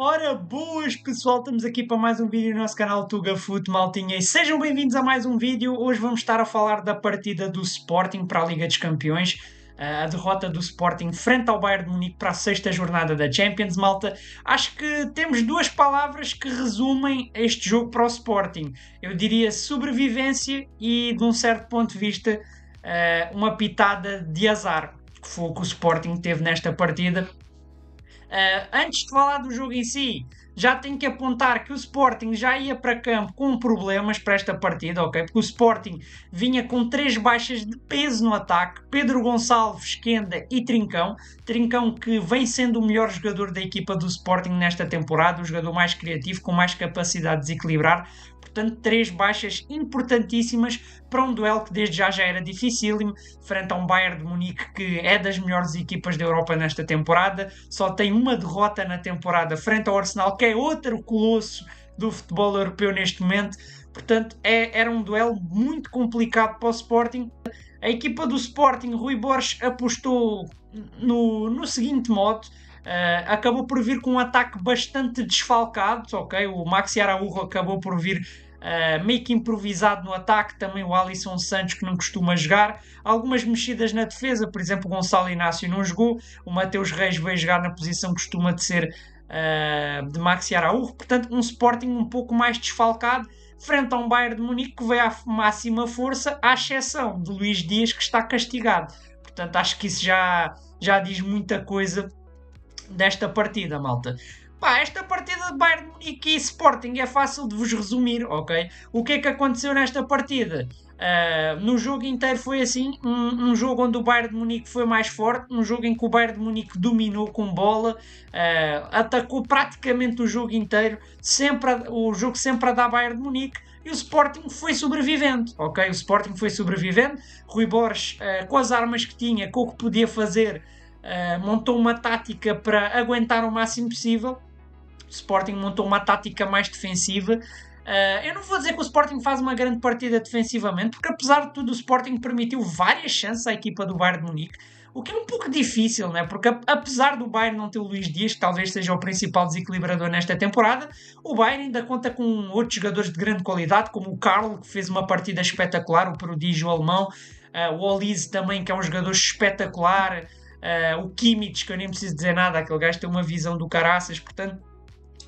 Ora, boas pessoal, estamos aqui para mais um vídeo no nosso canal Tuga Foot, maltinha, e sejam bem-vindos a mais um vídeo. Hoje vamos estar a falar da partida do Sporting para a Liga dos Campeões, a derrota do Sporting frente ao Bayern de Munique para a sexta jornada da Champions, malta. Acho que temos duas palavras que resumem este jogo para o Sporting. Eu diria sobrevivência e, de um certo ponto de vista, uma pitada de azar, que foi o que o Sporting teve nesta partida. Antes de falar do jogo em si, já tenho que apontar que o Sporting já ia para campo com problemas para esta partida, ok? Porque o Sporting vinha com três baixas de peso no ataque: Pedro Gonçalves, Kenda e Trincão. Trincão que vem sendo o melhor jogador da equipa do Sporting nesta temporada, o jogador mais criativo, com mais capacidade de desequilibrar. Portanto, três baixas importantíssimas para um duelo que desde já era dificílimo, frente a um Bayern de Munique que é das melhores equipas da Europa nesta temporada, só tem uma derrota na temporada frente ao Arsenal, que é outro colosso do futebol europeu neste momento. Portanto, era um duelo muito complicado para o Sporting. A equipa do Sporting, Rui Borges, apostou no seguinte modo. Acabou por vir com um ataque bastante desfalcado, ok? O Maxi Araújo acabou por vir meio que improvisado no ataque, também o Alisson Santos, que não costuma jogar. Algumas mexidas na defesa, por exemplo, o Gonçalo Inácio não jogou, o Mateus Reis veio jogar na posição que costuma de ser de Maxi Araújo. Portanto, um Sporting um pouco mais desfalcado, frente a um Bayern de Munique que veio à máxima força, à exceção de Luís Dias, que está castigado. Portanto, acho que isso já diz muita coisa desta partida, malta. Pá, esta partida de Bayern de Munique e Sporting é fácil de vos resumir, ok? O que é que aconteceu nesta partida? No jogo inteiro foi assim, um jogo onde o Bayern de Munique foi mais forte, um jogo em que o Bayern de Munique dominou com bola, atacou praticamente o jogo inteiro, o jogo sempre a dar Bayern de Munique, e o Sporting foi sobrevivendo, ok? O Sporting foi sobrevivendo, Rui Borges, com as armas que tinha, com o que podia fazer, montou uma tática para aguentar o máximo possível. O Sporting montou uma tática mais defensiva. Eu não vou dizer que o Sporting faz uma grande partida defensivamente, porque apesar de tudo o Sporting permitiu várias chances à equipa do Bayern de Munique, o que é um pouco difícil, né? Porque apesar do Bayern não ter o Luís Dias, que talvez seja o principal desequilibrador nesta temporada, o Bayern ainda conta com outros jogadores de grande qualidade, como o Carl, que fez uma partida espetacular, o prodígio alemão, o Olise também, que é um jogador espetacular, o Kimmich, que eu nem preciso dizer nada, aquele gajo tem uma visão do caraças. Portanto,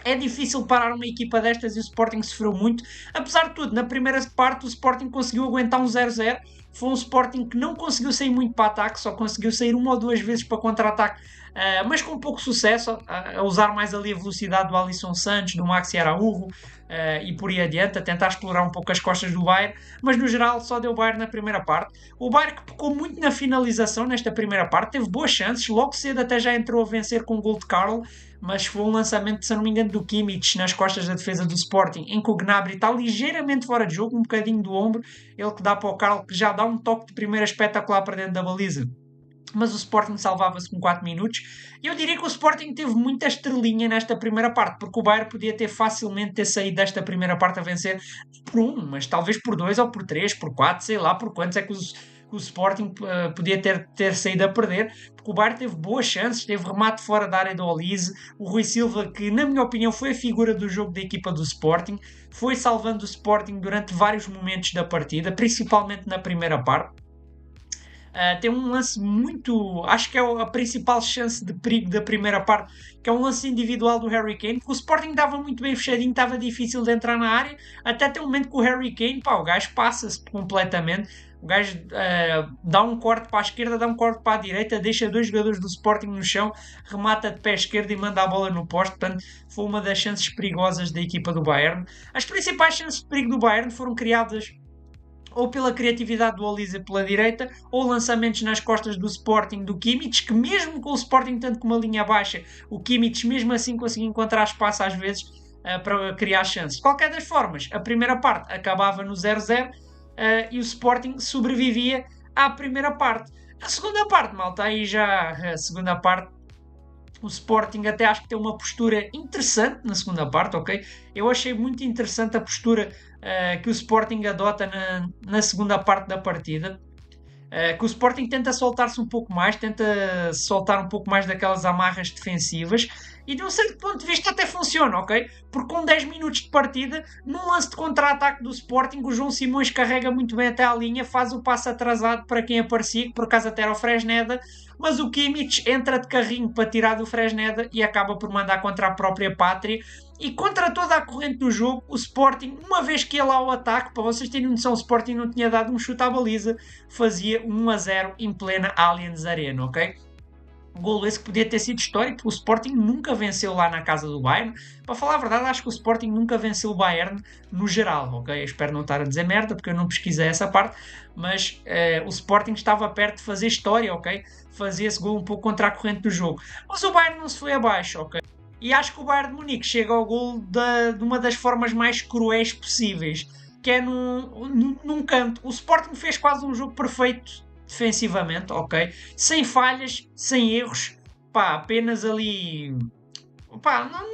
é difícil parar uma equipa destas e o Sporting sofreu muito. Apesar de tudo, na primeira parte o Sporting conseguiu aguentar um 0-0. Foi um Sporting que não conseguiu sair muito para ataque, só conseguiu sair uma ou duas vezes para contra-ataque, mas com pouco sucesso, a usar mais ali a velocidade do Alisson Santos, do Maxi Araújo, e por aí adiante, a tentar explorar um pouco as costas do Bayern, mas no geral só deu Bayern na primeira parte. O Bayern que pecou muito na finalização nesta primeira parte, teve boas chances, logo cedo até já entrou a vencer com o gol de Carl, mas foi um lançamento, se não me engano, do Kimmich nas costas da defesa do Sporting, em que o Gnabry está ligeiramente fora de jogo, um bocadinho do ombro, ele que dá para o Carl, que já dá um toque de primeira espetacular para dentro da baliza. Mas o Sporting salvava-se com 4 minutos. E eu diria que o Sporting teve muita estrelinha nesta primeira parte, porque o Bayern podia ter facilmente saído desta primeira parte a vencer por um, mas talvez por dois, ou por três, por quatro, sei lá por quantos é que o Sporting podia ter saído a perder, porque o Bayern teve boas chances, teve remate fora da área do Olise, o Rui Silva, que na minha opinião foi a figura do jogo da equipa do Sporting, foi salvando o Sporting durante vários momentos da partida, principalmente na primeira parte. Tem um lance muito. Acho que é a principal chance de perigo da primeira parte, que é um lance individual do Harry Kane, porque o Sporting estava muito bem fechadinho, estava difícil de entrar na área, até tem um momento que o Harry Kane, pá, o gajo passa-se completamente. O gajo dá um corte para a esquerda, dá um corte para a direita, deixa dois jogadores do Sporting no chão, remata de pé esquerdo e manda a bola no poste. Portanto, foi uma das chances perigosas da equipa do Bayern. As principais chances de perigo do Bayern foram criadas ou pela criatividade do Olise pela direita, ou lançamentos nas costas do Sporting do Kimmich, que mesmo com o Sporting tanto com uma linha baixa, o Kimmich mesmo assim conseguia encontrar espaço às vezes para criar chances. De qualquer das formas, a primeira parte acabava no 0-0 e o Sporting sobrevivia à primeira parte. A segunda parte, malta, aí já a segunda parte, o Sporting até acho que tem uma postura interessante na segunda parte, ok? Eu achei muito interessante a postura que o Sporting adota na segunda parte da partida. Que o Sporting tenta soltar-se um pouco mais, tenta soltar um pouco mais daquelas amarras defensivas E de um certo ponto de vista até funciona, ok? Porque com 10 minutos de partida, num lance de contra-ataque do Sporting, o João Simões carrega muito bem até à linha, faz o passo atrasado para quem aparecia, que por acaso até era o Fresneda, mas o Kimmich entra de carrinho para tirar do Fresneda e acaba por mandar contra a própria pátria. E contra toda a corrente do jogo, o Sporting, uma vez que ia lá ao ataque, para vocês terem noção, o Sporting não tinha dado um chute à baliza, fazia 1-0 em plena Allianz Arena, ok? Golo esse que podia ter sido histórico, o Sporting nunca venceu lá na casa do Bayern. Para falar a verdade, acho que o Sporting nunca venceu o Bayern no geral, ok? Eu espero não estar a dizer merda, porque eu não pesquisei essa parte, mas o Sporting estava perto de fazer história, ok? Fazia esse gol um pouco contra a corrente do jogo. Mas o Bayern não se foi abaixo, ok? E acho que o Bayern de Munique chega ao gol de uma das formas mais cruéis possíveis, que é num canto. O Sporting fez quase um jogo perfeito defensivamente, ok? Sem falhas, sem erros, pá, apenas ali. Pá, não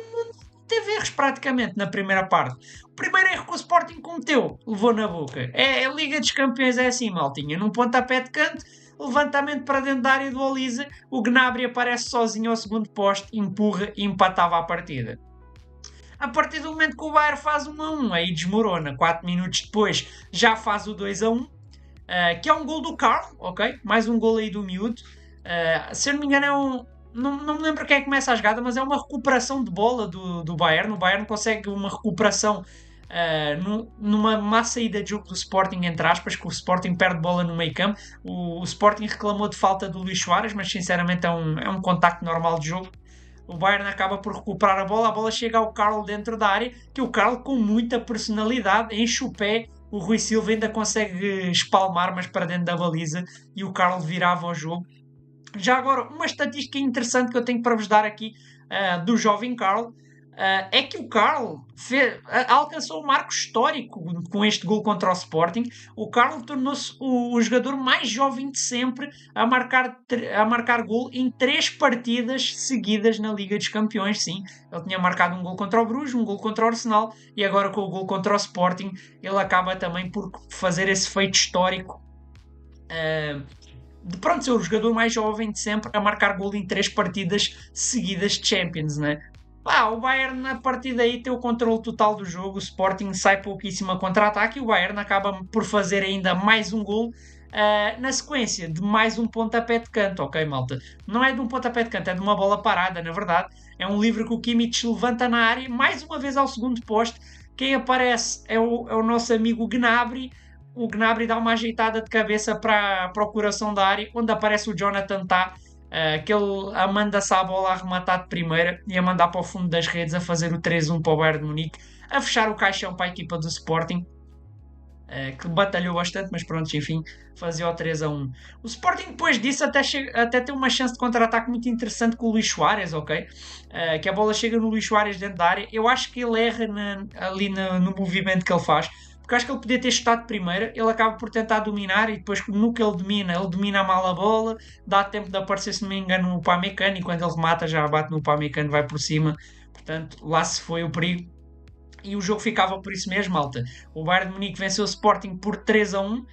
teve erros praticamente na primeira parte. O primeiro erro que o Sporting cometeu levou na boca. A Liga dos Campeões é assim, maltinha. Num pontapé de canto, levantamento para dentro da área do Olise, o Gnabry aparece sozinho ao segundo poste, empurra e empatava a partida. A partir do momento que o Bayern faz 1-1, aí desmorona. 4 minutos depois já faz o 2-1, que é um gol do Carl, ok? Mais um gol aí do miúdo. Se eu não me engano é um... Não me lembro quem é que começa a jogada, mas é uma recuperação de bola do Bayern. O Bayern consegue uma recuperação numa má saída de jogo do Sporting, entre aspas, que o Sporting perde bola no meio campo. O Sporting reclamou de falta do Luís Soares, mas sinceramente é um contacto normal de jogo. O Bayern acaba por recuperar a bola chega ao Carl dentro da área, que o Carl com muita personalidade enche o pé, o Rui Silva ainda consegue espalmar, mas para dentro da baliza, e o Carl virava o jogo. Já agora, uma estatística interessante que eu tenho para vos dar aqui do jovem Carl, é que o Carl alcançou um marco histórico com este gol contra o Sporting. O Carl tornou-se o jogador mais jovem de sempre a marcar gol em 3 partidas seguidas na Liga dos Campeões. Sim, ele tinha marcado um gol contra o Bruges, um gol contra o Arsenal e agora com o gol contra o Sporting ele acaba também por fazer esse feito histórico. De pronto ser o jogador mais jovem de sempre a marcar gol em 3 partidas seguidas de Champions, né? O Bayern na partida aí tem o controle total do jogo, o Sporting sai pouquíssimo a contra-ataque e o Bayern acaba por fazer ainda mais um gol na sequência de mais um pontapé de canto, ok, malta? Não é de um pontapé de canto, é de uma bola parada, na verdade. É um livre que o Kimmich levanta na área, mais uma vez ao segundo poste. Quem aparece é o nosso amigo Gnabry. O Gnabry dá uma ajeitada de cabeça para o coração da área, onde aparece o Jonathan Tah, que ele manda-se a bola a arrematar de primeira e a mandar para o fundo das redes, a fazer o 3-1 para o Bayern de Munique, a fechar o caixão para a equipa do Sporting, que batalhou bastante, mas pronto, enfim, fazia o 3-1. O Sporting depois disso até tem uma chance de contra-ataque muito interessante com o Luís Soares, ok? Que a bola chega no Luís Soares dentro da área. Eu acho que ele erra ali no movimento que ele faz, porque acho que ele podia ter chutado de primeira, ele acaba por tentar dominar e depois no que ele domina mal a bola, dá tempo de aparecer, se não me engano, o Pamecano e quando ele remata já bate no Pamecano, vai por cima. Portanto, lá se foi o perigo. E o jogo ficava por isso mesmo, malta. O Bayern de Munique venceu o Sporting por 3-1.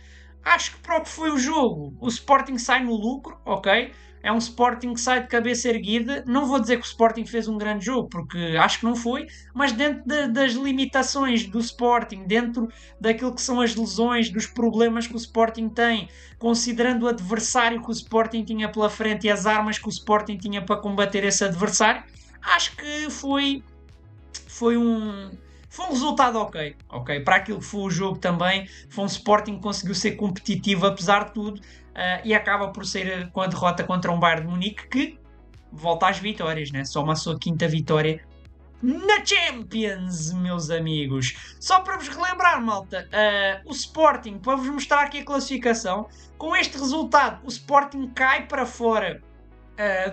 Acho que para o que foi o jogo, o Sporting sai no lucro, ok? É um Sporting que sai de cabeça erguida. Não vou dizer que o Sporting fez um grande jogo, porque acho que não foi, mas dentro das limitações do Sporting, dentro daquilo que são as lesões, dos problemas que o Sporting tem, considerando o adversário que o Sporting tinha pela frente e as armas que o Sporting tinha para combater esse adversário, acho que foi um resultado ok. Para aquilo que foi o jogo também, foi um Sporting que conseguiu ser competitivo apesar de tudo, e acaba por ser com a derrota contra um Bayern de Munique que volta às vitórias, né? Soma a sua 5ª vitória na Champions, meus amigos. Só para vos relembrar, malta, o Sporting, para vos mostrar aqui a classificação, com este resultado, o Sporting cai para fora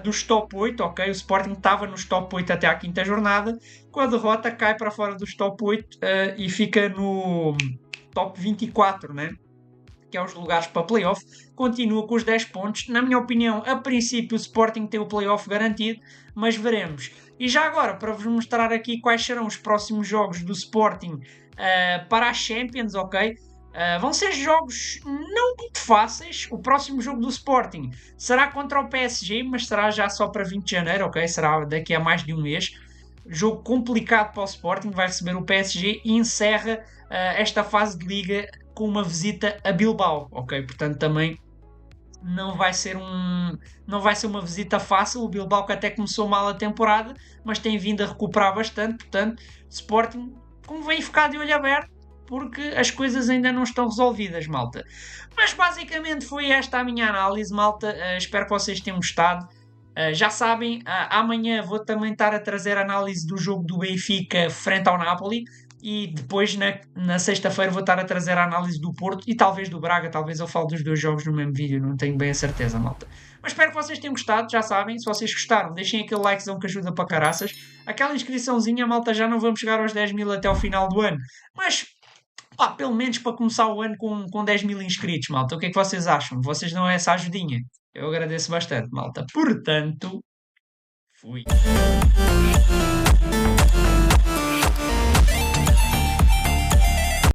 dos top 8, ok? O Sporting estava nos top 8 até à 5ª jornada, com a derrota cai para fora dos top 8 e fica no top 24, né? Que é os lugares para playoff, continua com os 10 pontos. Na minha opinião, a princípio o Sporting tem o playoff garantido, mas veremos. E já agora, para vos mostrar aqui quais serão os próximos jogos do Sporting para a Champions, ok? Vão ser jogos não muito fáceis. O próximo jogo do Sporting será contra o PSG, mas será já só para 20 de janeiro, ok? Será daqui a mais de um mês. Jogo complicado para o Sporting, vai receber o PSG e encerra esta fase de liga com uma visita a Bilbao, ok? Portanto, também não vai ser não vai ser uma visita fácil. O Bilbao que até começou mal a temporada, mas tem vindo a recuperar bastante. Portanto, Sporting convém ficar de olho aberto porque as coisas ainda não estão resolvidas, malta. Mas basicamente foi esta a minha análise, malta. Espero que vocês tenham gostado. Já sabem, amanhã vou também estar a trazer a análise do jogo do Benfica frente ao Napoli. E depois, na sexta-feira, vou estar a trazer a análise do Porto e talvez do Braga. Talvez eu fale dos dois jogos no mesmo vídeo, não tenho bem a certeza, malta. Mas espero que vocês tenham gostado, já sabem. Se vocês gostaram, deixem aquele likezão que ajuda para caraças. Aquela inscriçãozinha, malta, já não vamos chegar aos 10 mil até ao final do ano. Mas, pá, pelo menos para começar o ano com 10 mil inscritos, malta. O que é que vocês acham? Vocês dão essa ajudinha? Eu agradeço bastante, malta. Portanto, fui.